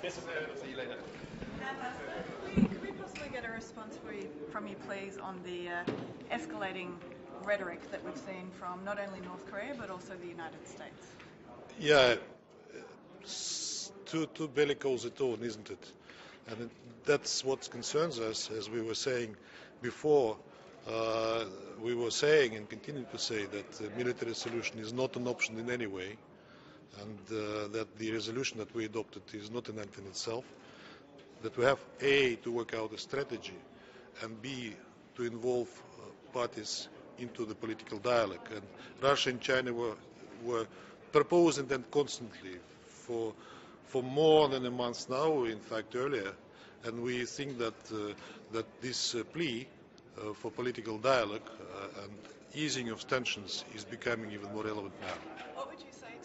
See you later. Could we possibly get a response from you, please, on the escalating rhetoric that we've seen from not only North Korea but also the United States? Yeah, too bellicose a tone, isn't it? And that's what concerns us, as we were saying before. We were saying and continue to say that the military solution is not an option in any way, and that the resolution that we adopted is not an end in itself. That we have A, to work out a strategy, and B, to involve parties into the political dialogue. And Russia and China were proposing that constantly for more than a month now, in fact earlier, and we think that this plea for political dialogue and easing of tensions is becoming even more relevant now. What would you say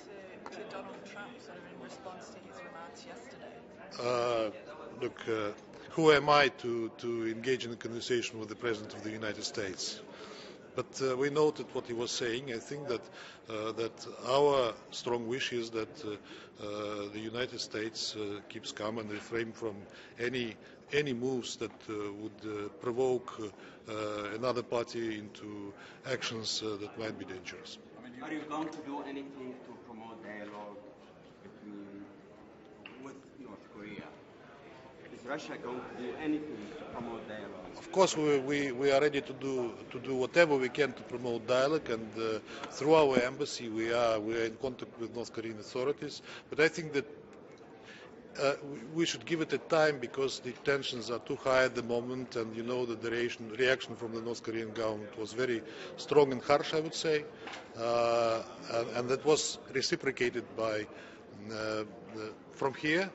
to Donald Trump, sort of in response to his remarks yesterday? Look, who am I to engage in a conversation with the President of the United States? But we noted what he was saying. I think that our strong wish is that the United States keeps calm and refrain from any moves that would provoke another party into actions that might be dangerous. Are you going to do anything to promote dialogue with North Korea? Is Russia going to do anything to promote dialogue? Of course, we are ready to do whatever we can to promote dialogue, and through our embassy we are in contact with North Korean authorities. But I think that we should give it a time, because the tensions are too high at the moment, and you know that the reaction from the North Korean government was very strong and harsh, I would say, and that was reciprocated by from here.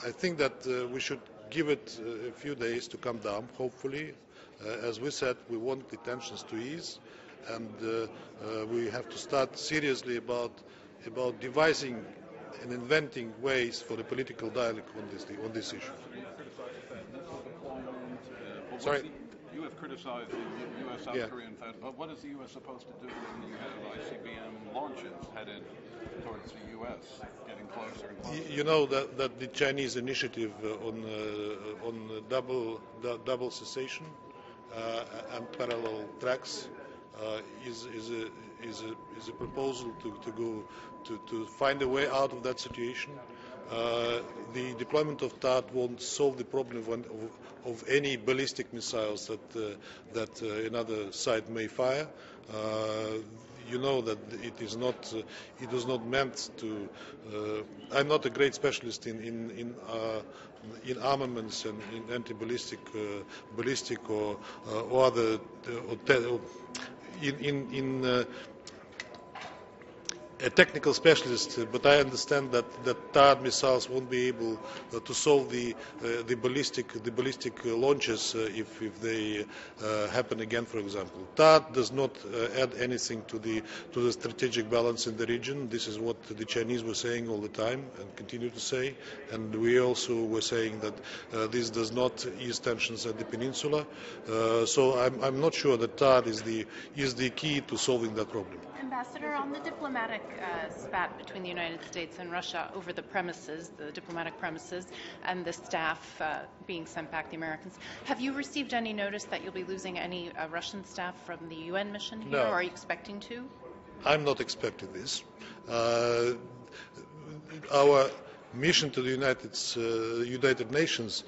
I think that we should give it a few days to calm down, hopefully. As we said, we want the tensions to ease, and we have to start seriously about devising and inventing ways for the political dialogue on this issue. Sorry? You have criticized the U.S.-South Korean threat, but what is the U.S. supposed to do when you have ICBM launches headed towards the U.S., getting closer and closer? You know that the Chinese initiative on double cessation and parallel tracks is a proposal to find a way out of that situation. The deployment of THAAD won't solve the problem of any ballistic missiles that another side may fire. You know that it is not meant to. I'm not a great specialist in armaments and in anti-ballistic, ballistic or other a technical specialist, but I understand that THAAD missiles won't be able to solve the ballistic launches if they happen again, for example. THAAD does not add anything to the strategic balance in the region. This is what the Chinese were saying all the time and continue to say, and we also were saying that this does not ease tensions at the peninsula. So I'm not sure that THAAD is the key to solving that problem. Ambassador, on the diplomatic spat between the United States and Russia over the premises, the diplomatic premises, and the staff being sent back, the Americans, have you received any notice that you'll be losing any Russian staff from the UN mission here, No. or are you expecting to? I'm not expecting this. Our mission to the United Nations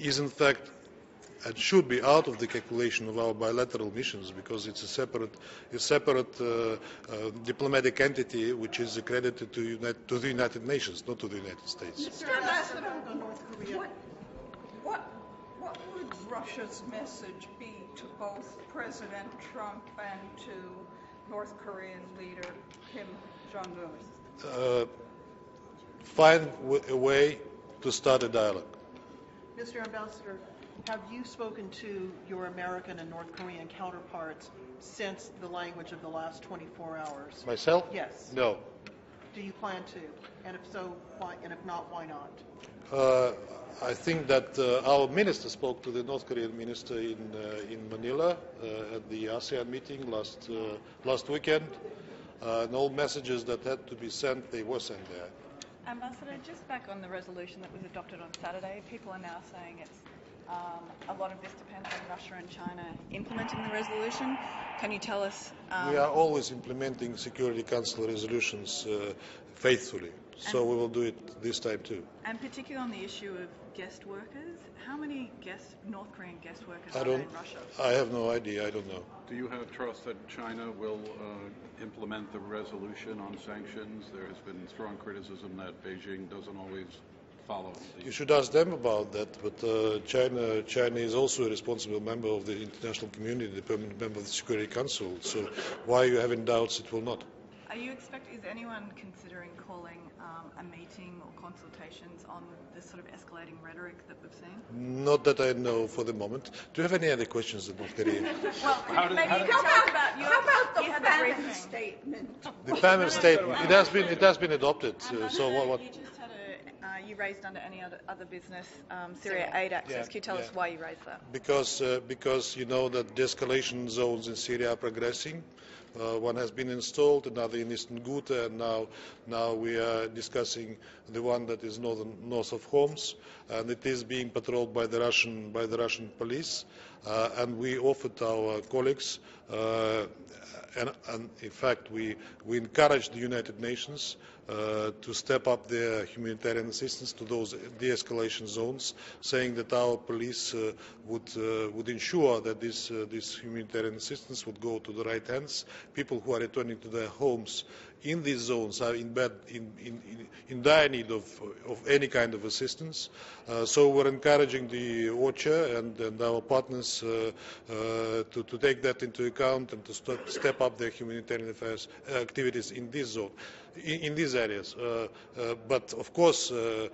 is in fact and should be out of the calculation of our bilateral missions, because it's a separate diplomatic entity which is accredited to the United Nations, not to the United States. Mr. Ambassador to North Korea, what would Russia's message be to both President Trump and to North Korean leader Kim Jong-un? Find a way to start a dialogue. Mr. Ambassador, have you spoken to your American and North Korean counterparts since the language of the last 24 hours? Myself? Yes. No. Do you plan to? And if so, why? And if not, why not? I think that our minister spoke to the North Korean minister in Manila at the ASEAN meeting last weekend, and all messages that had to be sent, they were sent there. Ambassador, just back on the resolution that was adopted on Saturday, people are now saying it's a lot of this depends on Russia and China implementing the resolution. Can you tell us? We are always implementing Security Council resolutions faithfully, so we will do it this time too. And particularly on the issue of guest workers, how many North Korean guest workers are there in Russia? I have no idea. I don't know. Do you have trust that China will implement the resolution on sanctions? There has been strong criticism that Beijing doesn't always follow. You should ask them about that, but China is also a responsible member of the international community, the permanent member of the Security Council, so why are you having doubts it will not? Is anyone considering calling a meeting or consultations on this sort of escalating rhetoric that we've seen? Not that I know for the moment. Do you have any other questions about Korea? Well, how about the famine statement? The famine statement, it has been adopted, so what? You just had you raised under any other business Syria aid access. Can you tell us why you raised that? Because you know that de-escalation zones in Syria are progressing. One has been installed, another in eastern Ghouta, and now we are discussing the one that is north of Homs, and it is being patrolled by the Russian police. And we offered our colleagues, and in fact we encouraged the United Nations to step up their humanitarian assistance to those de-escalation zones, saying that our police would ensure that this humanitarian assistance would go to the right hands. People who are returning to their homes in these zones are in dire need of any kind of assistance. So we're encouraging the OCHA and our partners to take that into account and to step up their humanitarian affairs activities in this zone, in these areas. But of course, there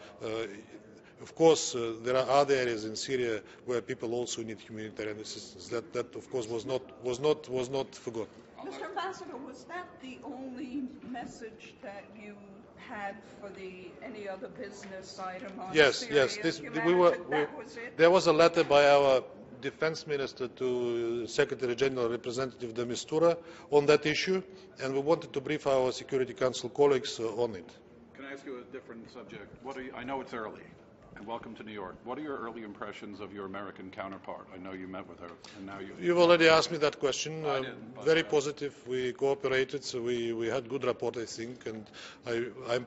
are other areas in Syria where people also need humanitarian assistance. That of course was not forgotten. Mr. Ambassador, was that the only message that you had for any other business item on Syria? Yes. That was it? There was a letter by our Defense Minister to Secretary General Representative de Mistura on that issue, and we wanted to brief our Security Council colleagues on it. Can I ask you a different subject? I know it's early, and welcome to New York. What are your early impressions of your American counterpart? I know you met with her, and now you've already asked me that question. I didn't, very positive. We cooperated, so we had good rapport, I think, and I'm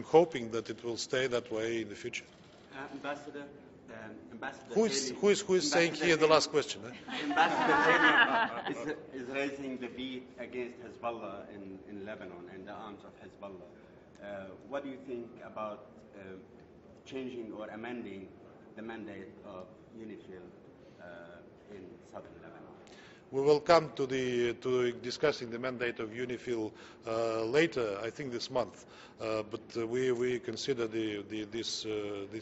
hoping that it will stay that way in the future. Ambassador Who is saying here the last question? Ambassador Haley is raising the beat against Hezbollah in Lebanon and the arms of Hezbollah. What do you think about changing or amending the mandate of UNIFIL in southern Lebanon? We will come to discussing the mandate of UNIFIL later, I think this month. But we consider this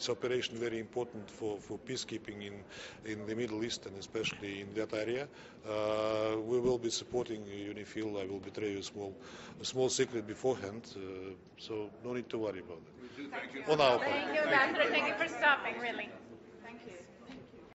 operation very important for peacekeeping in the Middle East and especially in that area. We will be supporting UNIFIL. I will betray you a small secret beforehand, so no need to worry about it. Thank you. On our part. Thank you, Ambassador. Thank you for stopping, really.